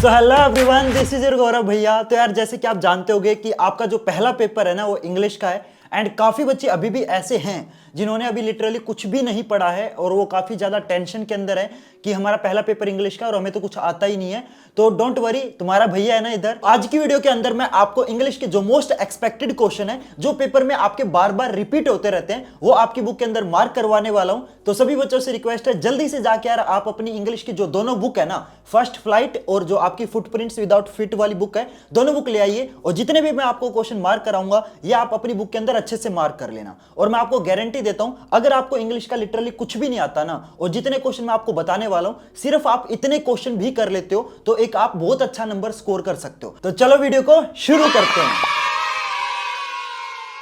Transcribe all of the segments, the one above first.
So hello everyone, this is your Gaurav भैया। तो यार जैसे कि आप जानते होंगे कि आपका जो पहला पेपर है ना वो इंग्लिश का है। एंड काफी बच्चे अभी भी ऐसे हैं जिन्होंने अभी लिटरली कुछ भी नहीं पढ़ा है और वो काफी ज्यादा टेंशन के अंदर है कि हमारा पहला पेपर इंग्लिश का और हमें तो कुछ आता ही नहीं है। तो डोंट वरी, तुम्हारा भैया है ना इधर। आज की वीडियो के अंदर मैं आपको इंग्लिश के जो मोस्ट एक्सपेक्टेड क्वेश्चन है, जो पेपर में आपके बार बार रिपीट होते रहते हैं, वो आपकी बुक के अंदर मार्क करवाने वाला हूं। तो सभी बच्चों से रिक्वेस्ट है, जल्दी से जाके यार आप अपनी इंग्लिश की जो दोनों बुक है ना, फर्स्ट फ्लाइट और जो आपकी फुटप्रिंट्स विदाउट फिट वाली बुक है, दोनों बुक ले आइए। और जितने भी मैं आपको क्वेश्चन मार्क कराऊंगा ये आप अपनी बुक के अंदर अच्छे से मार्क कर लेना। और मैं आपको गारंटी देता हूं, अगर आपको इंग्लिश का लिटरली कुछ भी नहीं आता ना, और जितने क्वेश्चन मैं आपको बताने वाला हूं सिर्फ आप इतने क्वेश्चन भी कर लेते हो तो एक आप बहुत अच्छा नंबर स्कोर कर सकते हो। तो चलो वीडियो को शुरू करते हैं।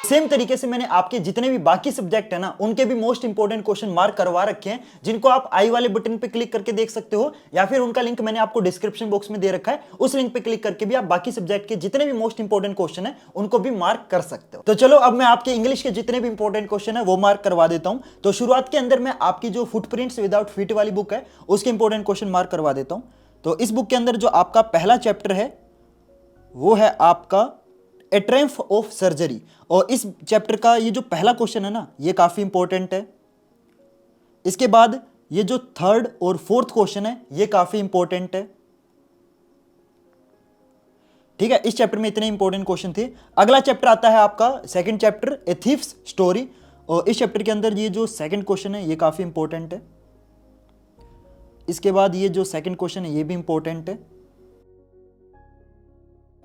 सेम तरीके से मैंने आपके जितने भी बाकी सब्जेक्ट है ना, उनके भी मोस्ट इंपोर्टेंट क्वेश्चन मार्क करवा रखे हैं, जिनको आप आई वाले बटन पे क्लिक करके देख सकते हो, या फिर उनका लिंक मैंने आपको डिस्क्रिप्शन बॉक्स में दे रखा है, उस लिंक पे क्लिक करके भी आप बाकी सब्जेक्ट के जितने भी मोस्ट इंपोर्टेंट क्वेश्चन है उनको भी मार्क कर सकते हो। तो चलो अब मैं आपके इंग्लिश के जितने भी इंपोर्टेंट क्वेश्चन है वो मार्क करवा देता हूं। तो शुरुआत के अंदर मैं आपकी जो फुटप्रिंट्स विदाउट फीट वाली बुक है उसके इंपोर्टेंट क्वेश्चन मार्क करवा देता हूं। तो इस बुक के अंदर जो आपका पहला चैप्टर है वो है आपका ए ट्रायम्फ ऑफ सर्जरी। और इस चैप्टर का ये जो पहला क्वेश्चन है ना, ये काफी इंपॉर्टेंट है। इसके बाद ये जो थर्ड और फोर्थ क्वेश्चन है ये काफी इंपॉर्टेंट है। ठीक है, इस चैप्टर में इतने इंपॉर्टेंट क्वेश्चन थे। अगला चैप्टर आता है आपका सेकंड चैप्टर, ए थीफ्स स्टोरी। और इस चैप्टर के अंदर ये जो सेकंड क्वेश्चन है ये काफी इंपॉर्टेंट है। इसके बाद ये जो सेकंड क्वेश्चन है ये भी इंपॉर्टेंट है।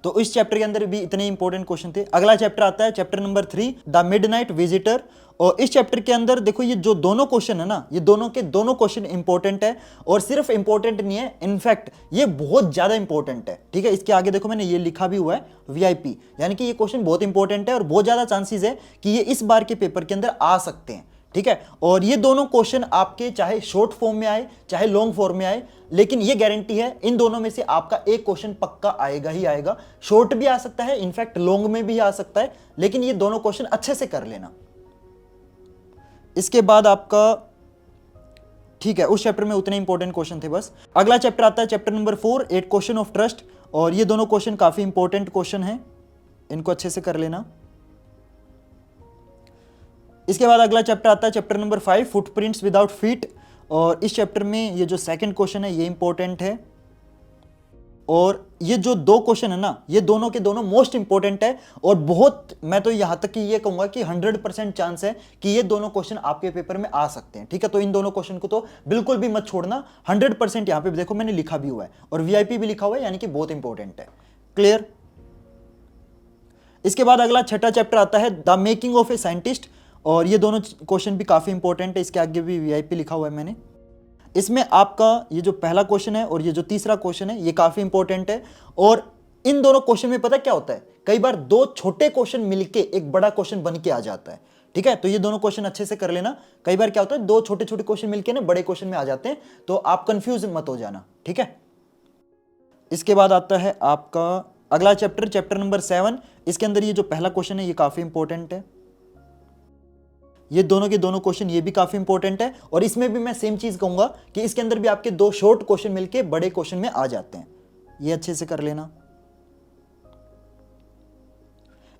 तो इस चैप्टर के अंदर भी इतने इंपॉर्टेंट क्वेश्चन थे। अगला चैप्टर आता है chapter number 3, the midnight visitor. और इस चैप्टर के अंदर देखो ये जो दोनों क्वेश्चन है ना, ये दोनों के दोनों क्वेश्चन इंपॉर्टेंट है। और सिर्फ इंपॉर्टेंट नहीं है, इनफैक्ट ये बहुत ज्यादा इंपॉर्टेंट है। ठीक है, इसके आगे देखो मैंने ये लिखा भी हुआ है वीआईपी, यानी कि ये क्वेश्चन बहुत इंपॉर्टेंट है और बहुत ज्यादा चांसेस है कि ये इस बार के पेपर के अंदर आ सकते हैं। ठीक है, और ये दोनों क्वेश्चन आपके चाहे शॉर्ट फॉर्म में आए चाहे लॉन्ग फॉर्म में आए, लेकिन ये गारंटी है इन दोनों में से आपका एक क्वेश्चन पक्का आएगा ही आएगा। शॉर्ट भी आ सकता है, इनफैक्ट लॉन्ग में भी आ सकता है, लेकिन ये दोनों क्वेश्चन अच्छे से कर लेना। इसके बाद आपका, ठीक है, उस चैप्टर में उतने इंपॉर्टेंट क्वेश्चन थे बस। अगला चैप्टर आता है chapter number 4, 8 question of trust. और ये दोनों क्वेश्चन काफी इंपॉर्टेंट क्वेश्चन है, इनको अच्छे से कर लेना। इसके बाद अगला चैप्टर आता है chapter number 5, footprints without feet. और इस चैप्टर में ये जो सेकंड क्वेश्चन है ये इंपॉर्टेंट है। और ये जो दो क्वेश्चन है ना, ये दोनों के दोनों मोस्ट इंपॉर्टेंट है। और बहुत, मैं तो यहां तक कि ये कहूंगा कि 100% चांस है कि ये दोनों क्वेश्चन आपके पेपर में आ सकते हैं। ठीक है, तो इन दोनों क्वेश्चन को तो बिल्कुल भी मत छोड़ना। 100% यहां पे देखो मैंने लिखा भी हुआ है और वीआईपी भी लिखा हुआ है, यानी कि बहुत इंपॉर्टेंट है। क्लियर। इसके बाद अगला छठा चैप्टर आता है the making of a scientist. और ये दोनों क्वेश्चन भी काफी इंपॉर्टेंट है, इसके आगे भी वीआईपी लिखा हुआ है मैंने। इसमें आपका ये जो पहला क्वेश्चन है और ये जो तीसरा क्वेश्चन है ये काफी इंपॉर्टेंट है। और इन दोनों क्वेश्चन में पता क्या होता है, कई बार दो छोटे क्वेश्चन मिलके एक बड़ा क्वेश्चन बन के आ जाता है। ठीक है, तो ये दोनों क्वेश्चन अच्छे से कर लेना। कई बार क्या होता है, दो छोटे छोटे क्वेश्चन मिलके ना बड़े क्वेश्चन में आ जाते हैं, तो आप कंफ्यूज मत हो जाना। ठीक है, इसके बाद आता है आपका अगला चैप्टर, चैप्टर नंबर 7। इसके अंदर ये जो पहला क्वेश्चन है ये काफी इंपॉर्टेंट है। ये दोनों के दोनों क्वेश्चन ये भी काफी इंपॉर्टेंट है। और इसमें भी मैं सेम चीज कहूंगा कि इसके अंदर भी आपके दो शॉर्ट क्वेश्चन मिलके बड़े क्वेश्चन में आ जाते हैं, ये अच्छे से कर लेना।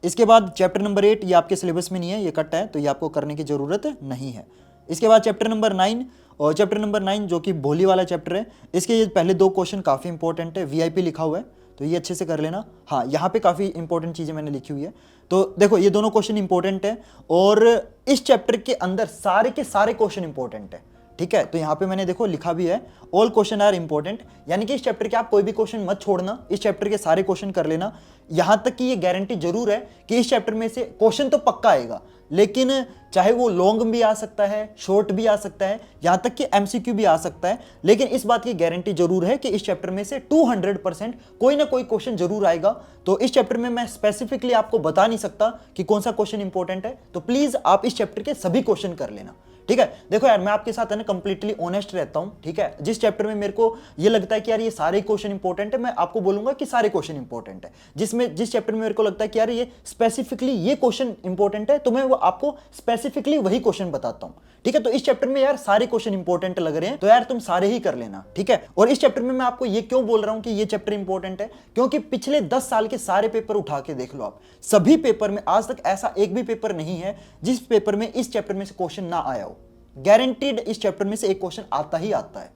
इसके बाद चैप्टर नंबर 8, ये आपके सिलेबस में नहीं है, ये कट है, तो ये आपको करने की जरूरत नहीं है। इसके बाद चैप्टर नंबर 9, और चैप्टर नंबर 9 जो कि भोली वाला चैप्टर है, इसके ये पहले दो क्वेश्चन काफी इंपॉर्टेंट है, वीआईपी लिखा हुआ है, तो ये अच्छे से कर लेना। हाँ, यहाँ पे काफी इंपॉर्टेंट चीजें मैंने लिखी हुई है। तो देखो ये दोनों क्वेश्चन इंपॉर्टेंट है और इस चैप्टर के अंदर सारे के सारे क्वेश्चन इंपॉर्टेंट है। ठीक है, तो यहाँ पे मैंने देखो लिखा भी है, ऑल क्वेश्चन आर इंपॉर्टेंट, यानी कि इस चैप्टर के आप कोई भी क्वेश्चन मत छोड़ना, इस चैप्टर के सारे क्वेश्चन कर लेना। यहां तक कि ये गारंटी जरूर है कि इस चैप्टर में से क्वेश्चन तो पक्का आएगा, लेकिन चाहे वो लॉन्ग भी आ सकता है, शॉर्ट भी आ सकता है, यहां तक कि एमसीक्यू भी आ सकता है, लेकिन इस बात की गारंटी जरूर है कि इस चैप्टर में से 200% कोई ना कोई क्वेश्चन जरूर आएगा। तो इस चैप्टर में मैं स्पेसिफिकली आपको बता नहीं सकता कि कौन सा क्वेश्चन इंपॉर्टेंट है, तो प्लीज आप इस चैप्टर के सभी क्वेश्चन कर लेना। ठीक है। देखो यार मैं आपके साथ है ना कंप्लीटली ऑनेस्ट रहता हूं, ठीक है। जिस चैप्टर में मेरे को ये लगता है कि यार ये सारे क्वेश्चन इंपॉर्टेंट है, मैं आपको बोलूंगा कि सारे क्वेश्चन इंपॉर्टेंट है। जिस चैप्टर में मेरे को लगता है कि यार ये स्पेसिफिकली ये क्वेश्चन इंपॉर्टेंट है, तो मैं वो आपको स्पेसिफिकली वही क्वेश्चन बताता हूं, ठीक है। तो इस चैप्टर में यार सारे क्वेश्चन इंपॉर्टेंट लग रहे हैं, तो यार तुम सारे ही कर लेना, ठीक है। और इस चैप्टर में मैं आपको ये क्यों बोल रहा हूं कि ये चैप्टर इंपॉर्टेंट है, क्योंकि पिछले 10 साल के सारे पेपर उठा के देख लो आप, सभी पेपर में आज तक ऐसा एक भी पेपर नहीं है जिस पेपर में इस चैप्टर में से क्वेश्चन ना आया हो। गारंटीड इस चैप्टर में से एक क्वेश्चन आता ही आता है।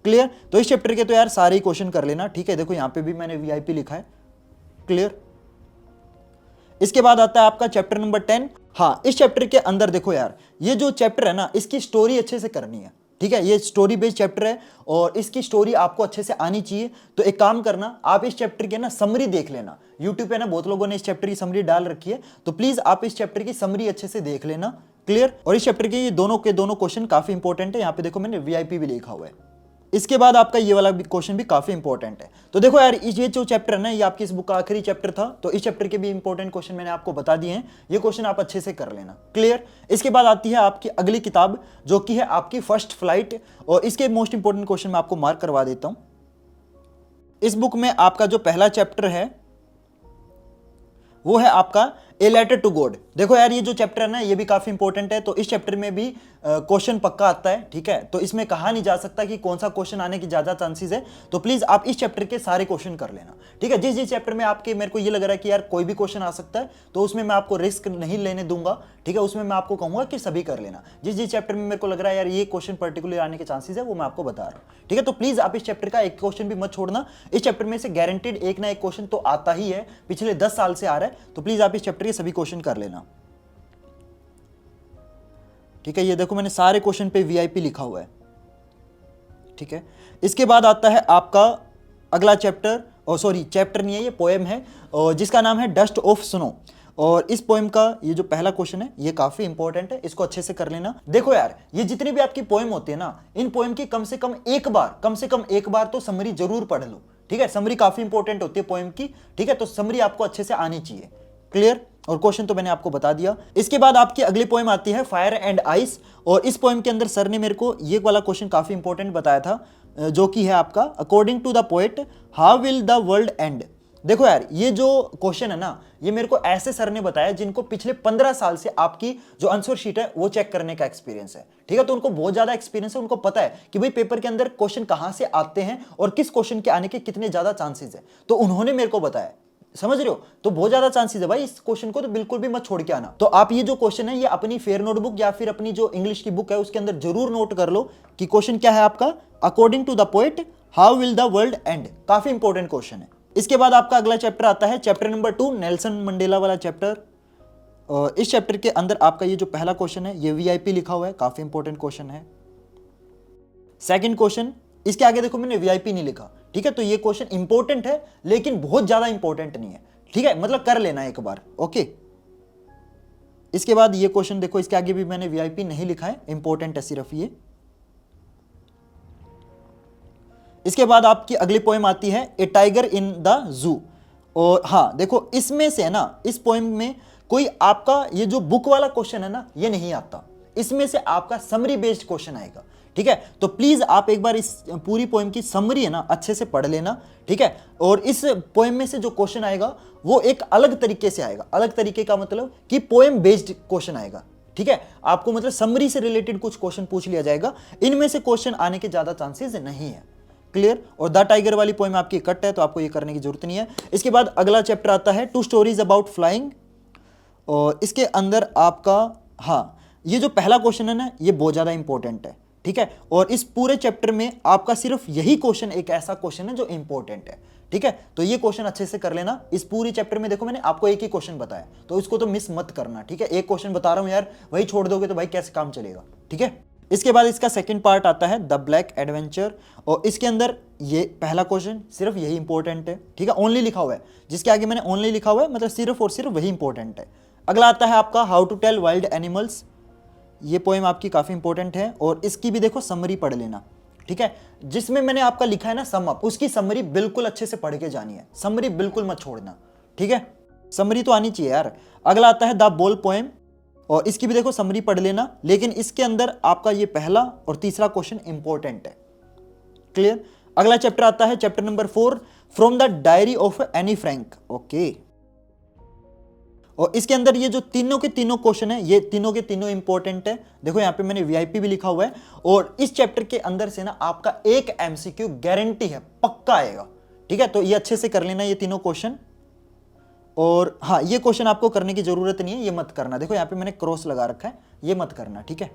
क्लियर। तो इस चैप्टर के तो यार सारे ही क्वेश्चन कर लेना, ठीक है। देखो यहां पे भी मैंने वीआईपी लिखा है। क्लियर। इसके बाद आता है आपका चैप्टर नंबर 10। हाँ, इस चैप्टर के अंदर देखो यार, ये जो चैप्टर है ना, इसकी स्टोरी अच्छे से करनी है, ठीक है। ये स्टोरी बेस्ड चैप्टर है और इसकी स्टोरी आपको अच्छे से आनी चाहिए। तो एक काम करना, आप इस चैप्टर की ना समरी देख लेना। यूट्यूब पे ना बहुत लोगों ने इस चैप्टर की समरी डाल रखी है, तो प्लीज आप इस चैप्टर की समरी अच्छे से देख लेना। क्लियर। और इस चैप्टर के ये दोनों के दोनों क्वेश्चन काफी इंपॉर्टेंट है। यहाँ पे देखो मैंने वीआईपी भी लिखा हुआ है। इसके बाद आपका ये वाला क्वेश्चन भी काफी इंपॉर्टेंट है। तो देखो यार, ये जो चैप्टर है ना, ये आपकी इस बुक का आखिरी चैप्टर था, तो इस चैप्टर के भी इंपॉर्टेंट क्वेश्चन मैंने आपको बता दिए हैं। ये क्वेश्चन आप अच्छे से कर लेना। क्लियर। इसके बाद आती है आपकी अगली किताब, जो कि है आपकी फर्स्ट फ्लाइट, और इसके मोस्ट इंपॉर्टेंट क्वेश्चन मैं आपको मार्क करवा देता हूं। इस बुक में आपका जो पहला चैप्टर है वो है आपका ए लेटर टू गॉड। देखो यार, ये जो चैप्टर है ना, ये भी काफी इंपॉर्टेंट है। तो इस चैप्टर में भी क्वेश्चन पक्का आता है, ठीक है। तो इसमें कहा नहीं जा सकता कि कौन सा क्वेश्चन आने की ज्यादा चांसेस है, तो प्लीज आप इस चैप्टर के सारे क्वेश्चन कर लेना, ठीक है। जिस जिस चैप्टर में आपके मेरे को ये लग रहा है कि यार कोई भी क्वेश्चन आ सकता है, तो उसमें मैं आपको रिस्क नहीं लेने दूंगा, ठीक है। उसमें मैं आपको कहूंगा कि सभी कर लेना। जिस जिस चैप्टर में मेरे को लग रहा है यार ये क्वेश्चन पर्टिकुलर आने के चांसेस है, वो मैं आपको बता रहा हूँ, ठीक है। तो प्लीज आप इस चैप्टर का एक क्वेश्चन भी मत छोड़ना। इस चैप्टर में से गारंटेड एक ना एक क्वेश्चन तो आता ही है, पिछले 10 साल से आ रहा है, तो प्लीज आप इस चैप्टर के सभी क्वेश्चन कर लेना, ठीक है। ये देखो मैंने सारे क्वेश्चन पे वीआईपी लिखा हुआ है, ठीक है। इसके बाद आता है आपका अगला चैप्टर, और सॉरी चैप्टर नहीं है, ये पोएम है, और जिसका नाम है डस्ट ऑफ स्नो। और इस पोएम का ये जो पहला क्वेश्चन है, ये काफी इंपॉर्टेंट है, इसको अच्छे से कर लेना। देखो यार, ये जितनी भी आपकी पोएम होती है ना, इन पोएम की कम से कम एक बार तो समरी जरूर पढ़ लो, ठीक है। समरी काफी इंपॉर्टेंट होती है पोएम की, ठीक है। तो समरी आपको अच्छे से आनी चाहिए। क्लियर। और क्वेश्चन तो मैंने आपको बता दिया। इसके बाद आपकी अगली पोएम आती है फायर एंड आइस, और इस पोएम के अंदर सर ने मेरे को ये वाला क्वेश्चन काफी इंपॉर्टेंट बताया था, जो कि है आपका according to the poet how will the world end. देखो यार, ये जो क्वेश्चन है ना, ये मेरे को ऐसे सर ने बताया जिनको पिछले 15 साल से आपकी जो आंसर शीट है वो चेक करने का एक्सपीरियंस है, ठीक है। तो उनको बहुत ज्यादा एक्सपीरियंस है, उनको पता है कि भाई पेपर के अंदर क्वेश्चन कहां से आते हैं और किस क्वेश्चन के आने के कितने ज्यादा चांसेस है, तो उन्होंने मेरे को बताया। समझ रहे हो। तो बहुत ज्यादा चांसेस है भाई, इस क्वेश्चन को तो बिल्कुल भी मत छोड़ के आना। तो आप ये जो क्वेश्चन है, ये अपनी फेयर नोटबुक या फिर अपनी जो इंग्लिश की बुक है उसके अंदर जरूर नोट कर लो कि क्वेश्चन क्या है आपका, according to the poet how will the world end. काफी इंपॉर्टेंट क्वेश्चन है। इसके बाद आपका अगला चैप्टर आता है चैप्टर नंबर 2, नेल्सन मंडेला वाला चैप्टर। इस चैप्टर के अंदर आपका ये जो पहला क्वेश्चन है, ये वीआईपी लिखा हुआ है, काफी इंपॉर्टेंट क्वेश्चन है। सेकंड क्वेश्चन, इसके आगे देखो मैंने वीआईपी नहीं लिखा, ठीक है। तो ये क्वेश्चन इंपॉर्टेंट है, लेकिन बहुत ज्यादा इंपॉर्टेंट नहीं है, ठीक है। मतलब कर लेना एक बार, ओके। इसके बाद ये क्वेश्चन देखो, इसके आगे भी मैंने वीआईपी नहीं लिखा है, इंपॉर्टेंट है सिर्फ ये। इसके बाद आपकी अगली पोएम आती है ए टाइगर इन द जू। और हाँ देखो, इसमें से है ना, इस पोएम में कोई आपका ये जो बुक वाला क्वेश्चन है ना, ये नहीं आता। इसमें से आपका समरी बेस्ड क्वेश्चन आएगा, ठीक है। तो प्लीज आप एक बार इस पूरी पोएम की समरी है ना अच्छे से पढ़ लेना, ठीक है। और इस पोएम में से जो क्वेश्चन आएगा वो एक अलग तरीके से आएगा। अलग तरीके का मतलब कि पोएम बेस्ड क्वेश्चन आएगा, ठीक है। आपको मतलब समरी से रिलेटेड कुछ क्वेश्चन पूछ लिया जाएगा, इनमें से क्वेश्चन आने के ज्यादा चांसेस नहीं है। क्लियर। और द टाइगर वाली पोएम आपकी कट है, तो आपको ये करने की जरूरत नहीं है। इसके बाद अगला चैप्टर आता है टू स्टोरीज अबाउट फ्लाइंग, और इसके अंदर आपका हाँ ये जो पहला क्वेश्चन है ना, ये बहुत ज्यादा इंपॉर्टेंट है, ठीक है। और इस पूरे चैप्टर में आपका सिर्फ यही क्वेश्चन एक ऐसा क्वेश्चन है जो इंपॉर्टेंट है, ठीक है। तो ये क्वेश्चन अच्छे से कर लेना। इस पूरी चैप्टर में देखो मैंने आपको एक ही क्वेश्चन बताया, तो इसको तो मिस मत करना, ठीक है। एक क्वेश्चन बता रहा हूं यार, वही छोड़ दोगे तो भाई कैसे काम चलेगा, ठीक है। इसके बाद इसका सेकंड पार्ट आता है द ब्लैक एडवेंचर, और इसके अंदर ये पहला क्वेश्चन सिर्फ यही इंपॉर्टेंट है, ठीक है। ओनली लिखा हुआ है, जिसके आगे मैंने ओनली लिखा हुआ है, मतलब सिर्फ और सिर्फ वही इंपॉर्टेंट है। अगला आता है आपका how to tell wild animals. ये पोएम आपकी काफी इंपॉर्टेंट है, और इसकी भी देखो समरी पढ़ लेना, ठीक है। जिसमें मैंने आपका लिखा है ना सम अप, उसकी समरी बिल्कुल अच्छे से पढ़ के जानी है, समरी बिल्कुल मत छोड़ना, ठीक है। समरी तो आनी चाहिए यार। अगला आता है द बोल पोएम, और इसकी भी देखो समरी पढ़ लेना, लेकिन इसके अंदर आपका ये पहला और तीसरा क्वेश्चन इंपॉर्टेंट है। क्लियर। अगला चैप्टर आता है chapter number 4, from the diary of Anne Frank. Okay, और इसके अंदर ये जो तीनों के तीनों क्वेश्चन है, ये तीनों के तीनों इंपॉर्टेंट है। देखो यहाँ पे मैंने वीआईपी भी लिखा हुआ है, और इस चैप्टर के अंदर से ना आपका एक एमसीक्यू गारंटी है, पक्का आएगा। ठीक है, तो ये अच्छे से कर लेना ये तीनों क्वेश्चन। और हाँ, ये क्वेश्चन आपको करने की जरूरत नहीं है, ये मत करना। देखो यहाँ पे मैंने क्रॉस लगा रखा है, ये मत करना। ठीक है,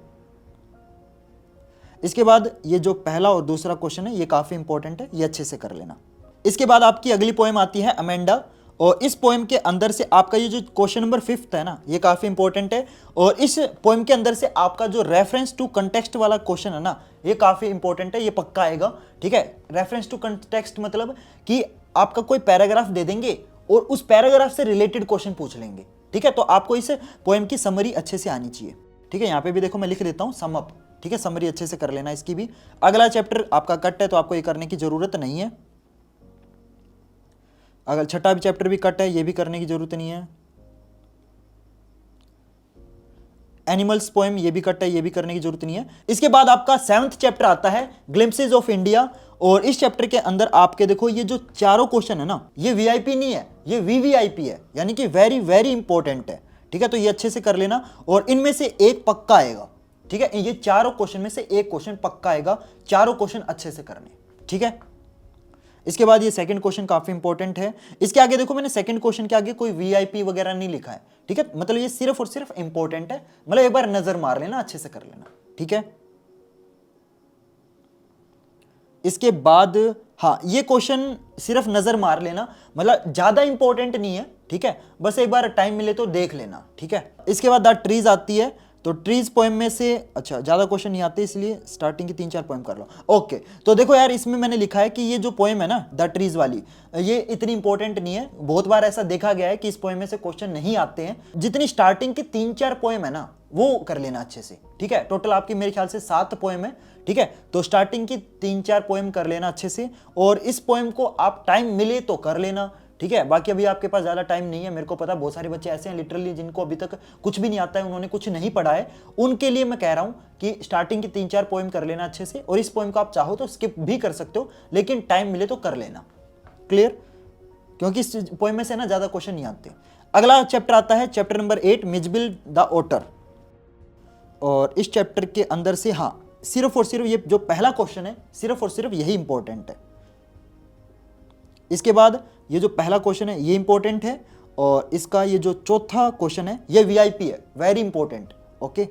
इसके बाद ये जो पहला और दूसरा क्वेश्चन है ये काफी इंपॉर्टेंट है, ये अच्छे से कर लेना। इसके बाद आपकी अगली पोएम आती है अमेंडा, और इस पोएम के अंदर से आपका ये जो क्वेश्चन नंबर 5 है ना, ये काफी इंपॉर्टेंट है। और इस पोएम के अंदर से आपका जो रेफरेंस टू कंटेक्स्ट वाला क्वेश्चन है ना, ये काफी इंपॉर्टेंट है, ये पक्का आएगा। ठीक है, रेफरेंस टू कंटेक्स्ट मतलब कि आपका कोई पैराग्राफ दे देंगे और उस पैराग्राफ से रिलेटेड क्वेश्चन पूछ लेंगे। ठीक है, तो आपको इस पोएम की समरी अच्छे से आनी चाहिए। ठीक है, यहाँ पे भी देखो मैं लिख देता हूँ सम अप। ठीक है, समरी अच्छे से कर लेना इसकी भी। अगला चैप्टर आपका कट है, तो आपको ये करने की जरूरत नहीं है। अगर छठा भी चैप्टर भी कट है, ये भी करने की जरूरत नहीं है। एनिमल्स पोएम ये भी कट है, ये भी करने की जरूरत नहीं है। इसके बाद आपका 7th चैप्टर आता है ग्लिम्पसेस ऑफ इंडिया, और इस चैप्टर के अंदर आपके देखो ये जो चारों क्वेश्चन है ना, ये वीआईपी नहीं है, ये वीवीआईपी है, यानी कि वेरी वेरी इंपॉर्टेंट है। ठीक है, तो ये अच्छे से कर लेना, और इनमें से एक पक्का आएगा। ठीक है, ये चारों क्वेश्चन में से एक क्वेश्चन पक्का आएगा, चारों क्वेश्चन अच्छे से करने। ठीक है, इसके बाद ये सेकंड क्वेश्चन काफी इंपॉर्टेंट है। इसके आगे देखो मैंने सेकंड क्वेश्चन के आगे कोई वीआईपी वगैरह नहीं लिखा है। ठीक है, मतलब ये सिर्फ और सिर्फ इंपॉर्टेंट है, मतलब एक बार नजर मार लेना, अच्छे से कर लेना। ठीक है, इसके बाद हाँ, ये क्वेश्चन सिर्फ नजर मार लेना, मतलब ज्यादा इंपॉर्टेंट नहीं है। ठीक है, बस एक बार टाइम मिले तो देख लेना। ठीक है, इसके बाद द ट्रीज आती है, तो ट्रीज पोएम में से अच्छा ज्यादा क्वेश्चन नहीं आते, इसलिए स्टार्टिंग की 3-4 पोएम कर लो। ओके, तो देखो यार, इसमें मैंने लिखा है कि ये जो पोएम है ना द ट्रीज वाली, ये इतनी इंपॉर्टेंट नहीं है। बहुत बार ऐसा देखा गया है कि इस पोएम में से क्वेश्चन नहीं आते हैं। जितनी स्टार्टिंग की 3-4 पोएम है ना, वो कर लेना अच्छे से। ठीक है, टोटल आपकी मेरे ख्याल से 7 पोएम है। ठीक है, तो स्टार्टिंग की 3-4 पोएम कर लेना अच्छे से, और इस पोएम को आप टाइम मिले तो कर लेना। ठीक है, बाकी अभी आपके पास ज़्यादा टाइम नहीं है, मेरे को पता बहुत सारे बच्चे ऐसे हैं लिटरली जिनको अभी तक कुछ भी नहीं आता है, उन्होंने कुछ नहीं पढ़ा है। उनके लिए मैं कह रहा हूँ कि स्टार्टिंग की 3-4 पोएम कर लेना अच्छे से, और इस पोएम को आप चाहो तो स्किप भी कर सकते हो, लेकिन टाइम मिले तो कर लेना। क्लियर, क्योंकि इस पोएम में से ना ज़्यादा क्वेश्चन नहीं आते। अगला चैप्टर आता है चैप्टर नंबर 8, मिजबिल द ओटर, और इस चैप्टर के अंदर से हाँ, सिर्फ और सिर्फ ये जो पहला क्वेश्चन है, सिर्फ और सिर्फ यही इंपॉर्टेंट है। इसके बाद ये जो पहला क्वेश्चन है ये इंपॉर्टेंट है, और इसका ये जो चौथा क्वेश्चन है ये वीआईपी है, very important. Okay,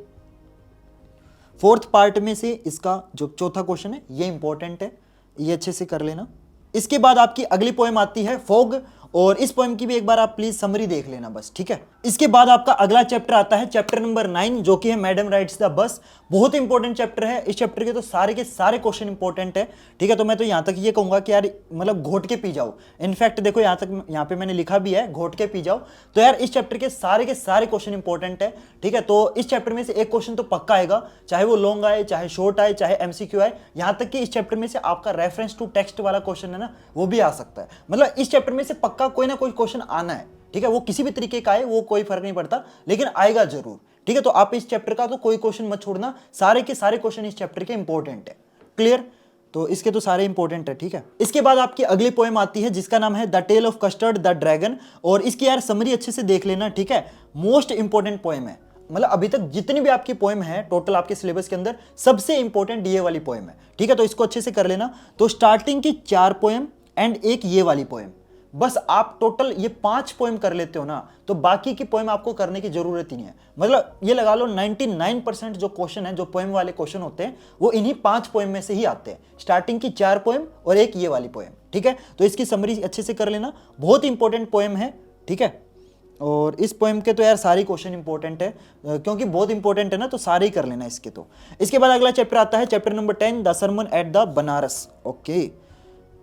4th part में से इसका जो चौथा क्वेश्चन है ये इंपॉर्टेंट है, ये अच्छे से कर लेना। इसके बाद आपकी अगली पोएम आती है फॉग, और इस पोएम की भी एक बार आप प्लीज समरी देख लेना बस। ठीक है, इसके बाद आपका अगला चैप्टर आता है चैप्टर नंबर 9, जो कि है मैडम राइड्स द बस। बहुत इंपॉर्टेंट चैप्टर है, इस चैप्टर के सारे क्वेश्चन इंपॉर्टेंट है। ठीक है, तो मैं तो यहां तक ये कहूंगा कि यार मतलब घोट के पी जाओ। इनफैक्ट देखो यहाँ पे मैंने लिखा भी है घोट के पी जाओ। तो यार इस चैप्टर के सारे क्वेश्चन इंपॉर्टेंट है। ठीक है, तो इस चैप्टर में से एक क्वेश्चन तो पक्का आएगा, चाहे वो लॉन्ग आए, चाहे शॉर्ट आए, चाहे एमसीक्यू आए। यहां तक कि इस चैप्टर में से आपका रेफरेंस टू टेक्स्ट वाला क्वेश्चन है ना, वो भी आ सकता है। मतलब इस चैप्टर में से पक्का कोई ना कोई क्वेश्चन आना है। ठीक है, वो किसी भी तरीके का है, वो कोई फर्क नहीं पड़ता, लेकिन आएगा जरूर। ठीक है, तो आप इस चैप्टर का तो कोई क्वेश्चन मत छोड़ना, सारे के सारे क्वेश्चन इस चैप्टर के इंपॉर्टेंट है। क्लियर, तो इसके तो सारे इंपॉर्टेंट है। ठीक है, इसके बाद आपकी अगली पोएम आती है जिसका नाम है the tale of custard the dragon, और इसकी यार समरी अच्छे से देख लेना। ठीक है, मोस्ट इंपॉर्टेंट पोएम है, मतलब अभी तक जितनी भी आपकी पोएम है टोटल आपके सिलेबस के अंदर सबसे इंपॉर्टेंट ये वाली पोएम है। ठीक है, तो इसको अच्छे से कर लेना। तो स्टार्टिंग की 4 पोएम एंड एक ये वाली पोएम, बस आप टोटल ये 5 पोएम कर लेते हो ना, तो बाकी की पोएम आपको करने की जरूरत ही नहीं है। मतलब ये लगा लो 99% जो क्वेश्चन है, जो पोएम वाले क्वेश्चन होते हैं, वो इन्हीं 5 पोएम में से ही आते हैं। स्टार्टिंग की 4 पोएम और एक ये वाली पोएम। ठीक है, तो इसकी समरी अच्छे से कर लेना, बहुत इंपॉर्टेंट पोएम है। ठीक है, और इस पोएम के तो यार सारे क्वेश्चन इंपॉर्टेंट है, क्योंकि बहुत इंपॉर्टेंट है ना, तो सारे ही कर लेना इसके। तो इसके बाद अगला चैप्टर आता है chapter number 10, the sermon at the Benares. Okay,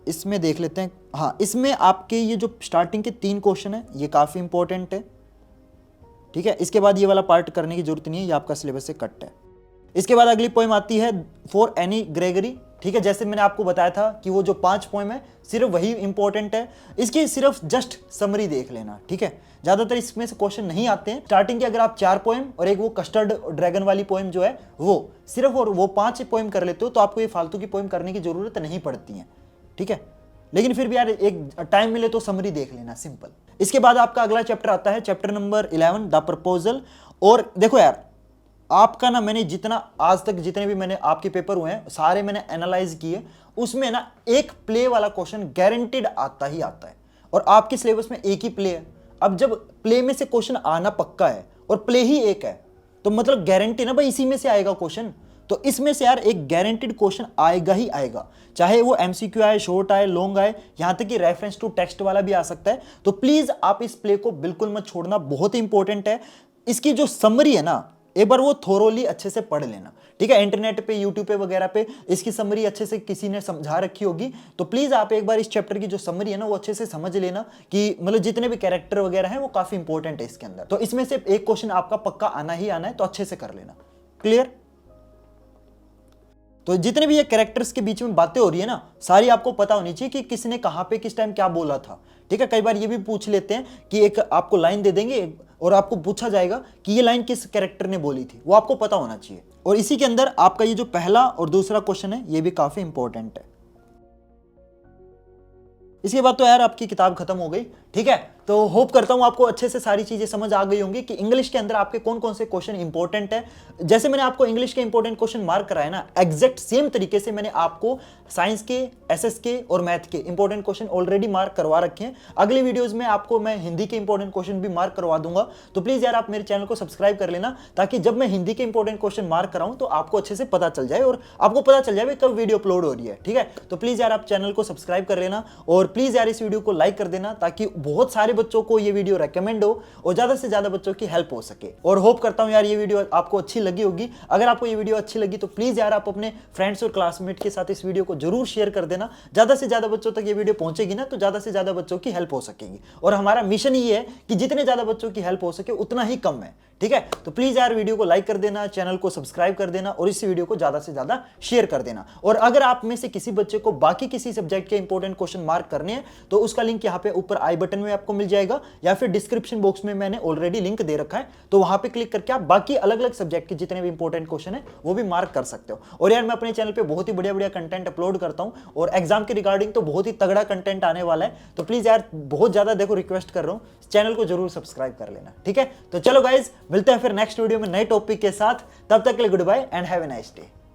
इसमें देख लेते हैं। हाँ, इसमें आपके ये जो स्टार्टिंग के 3 क्वेश्चन है ये काफी इंपॉर्टेंट है। ठीक है, इसके बाद ये वाला पार्ट करने की जरूरत नहीं है, ये आपका सिलेबस से कट है। इसके बाद अगली पोएम आती है फॉर एनी ग्रेगरी, ठीक है, जैसे मैंने आपको बताया था कि वो जो 5 पोएम है सिर्फ वही इंपॉर्टेंट है, इसकी सिर्फ जस्ट समरी देख लेना। ठीक है, ज्यादातर इसमें से क्वेश्चन नहीं आते हैं। स्टार्टिंग के अगर आप 4 पोएम और एक वो कस्टर्ड ड्रैगन वाली पोएम जो है वो सिर्फ, और वो 5 पोएम कर लेते हो तो आपको ये फालतू की पोएम करने की जरूरत नहीं पड़ती है। ठीक है, लेकिन फिर भी यार एक टाइम मिले तो समरी देख लेना, सिंपल। इसके बाद आपका अगला चैप्टर आता है, चैप्टर नंबर 11 द प्रपोजल। और देखो यार, आपका ना मैंने जितना आज तक जितने भी मैंने आपके पेपर हुए हैं सारे मैंने एनालाइज किए, उसमें ना एक प्ले वाला क्वेश्चन गारंटीड आता ही आता है, और आपके सिलेबस में एक ही प्ले है। अब जब प्ले में से क्वेश्चन आना पक्का है और प्ले ही एक है तो मतलब गारंटी ना भाई इसी में से आएगा क्वेश्चन, तो इसमें से यार एक गारंटीड क्वेश्चन आएगा ही आएगा, चाहे वो एमसीक्यू आए, शॉर्ट आए, लॉन्ग आए, यहां तक कि रेफरेंस टू टेक्स्ट वाला भी आ सकता है। तो प्लीज आप इस प्ले को बिल्कुल मत छोड़ना, बहुत ही इंपॉर्टेंट है। इसकी जो समरी है ना, एक बार वो थोरोली अच्छे से पढ़ लेना। ठीक है, इंटरनेट पे, यूट्यूब पे वगैरह पे इसकी समरी अच्छे से किसी ने समझा रखी होगी, तो प्लीज आप एक बार इस चैप्टर की जो समरी है ना वो अच्छे से समझ लेना कि मतलब जितने भी कैरेक्टर वगैरह हैं वो काफी इंपॉर्टेंट है इसके अंदर। तो इसमें से एक क्वेश्चन आपका पक्का आना ही आना है, तो अच्छे से कर लेना। क्लियर? तो जितने भी ये कैरेक्टर्स के बीच में बातें हो रही है ना, सारी आपको पता होनी चाहिए कि किसने कहां पे किस टाइम क्या बोला था। ठीक है, कई बार ये भी पूछ लेते हैं कि एक आपको लाइन दे देंगे और आपको पूछा जाएगा कि ये लाइन किस कैरेक्टर ने बोली थी, वो आपको पता होना चाहिए। और इसी के अंदर आपका ये जो पहला और दूसरा क्वेश्चन है ये भी काफी इंपॉर्टेंट है। इसके बाद तो यार आपकी किताब खत्म हो गई। ठीक है, तो होप करता हूं आपको अच्छे से सारी चीजें समझ आ गई होंगी कि इंग्लिश के अंदर आपके कौन कौन से क्वेश्चन इंपॉर्टेंट है। जैसे मैंने आपको इंग्लिश के इंपॉर्टेंट क्वेश्चन मार्क कराया ना, एग्जैक्ट सेम तरीके से मैंने आपको साइंस के, एसएस के और मैथ के इंपॉर्टेंट क्वेश्चन ऑलरेडी मार्क करवा रखे हैं। अगले वीडियोज में आपको मैं हिंदी के इंपॉर्टेंट क्वेश्चन भी मार्क करवा दूंगा, तो प्लीज यार आप मेरे चैनल को सब्सक्राइब कर लेना, ताकि जब मैं हिंदी के इंपॉर्टेंट क्वेश्चन मार्क कराऊं तो आपको अच्छे से पता चल जाए और आपको पता चल जाए कब वीडियो अपलोड हो रही है। ठीक है, तो प्लीज यार आप चैनल को सब्सक्राइब कर लेना और प्लीज यार इस वीडियो को लाइक कर देना, ताकि बहुत सारे बच्चों को ये वीडियो रेकमेंड हो और ज्यादा से ज्यादा बच्चों की हेल्प हो सके। और होप करता हूं यार ये वीडियो आपको अच्छी लगी होगी। अगर आपको ये वीडियो अच्छी लगी तो प्लीज यार आप अपने फ्रेंड्स और क्लासमेट के साथ इस वीडियो को जरूर शेयर कर देना। ज्यादा से ज्यादा बच्चों तक ये वीडियो पहुंचेगी ना, तो ज्यादा से ज्यादा बच्चों की हेल्प हो सकेगी। और हमारा मिशन ये है कि जितने ज्यादा बच्चों की हेल्प हो सके उतना ही कम है। ठीक है, तो प्लीज यार वीडियो को लाइक कर देना, चैनल को सब्सक्राइब कर देना और इस वीडियो को ज्यादा से ज्यादा शेयर कर देना। और अगर आप में से किसी बच्चे को बाकी किसी सब्जेक्ट के इंपॉर्टेंट क्वेश्चन मार्क करने हैं तो उसका लिंक यहाँ पे ऊपर आई बटन में आपको मिल जाएगा, या फिर डिस्क्रिप्शन बॉक्स में मैंने ऑलरेडी लिंक दे रखा है, तो वहां पे क्लिक करके आप बाकी अलग अलग सब्जेक्ट के जितने भी इंपॉर्टेंट क्वेश्चन है वो भी मार्क कर सकते हो। और यार मैं अपने चैनल पे बहुत ही बढ़िया बढ़िया कंटेंट अपलोड करता हूं और एग्जाम के रिगार्डिंग तो बहुत ही तगड़ा कंटेंट आने वाला है, तो प्लीज यार बहुत ज्यादा देखो रिक्वेस्ट कर रहा हूं, चैनल को जरूर सब्सक्राइब कर लेना। ठीक है, तो चलो गाइज मिलते हैं फिर नेक्स्ट वीडियो में नए टॉपिक के साथ। तब तक के लिए goodbye and have a nice day.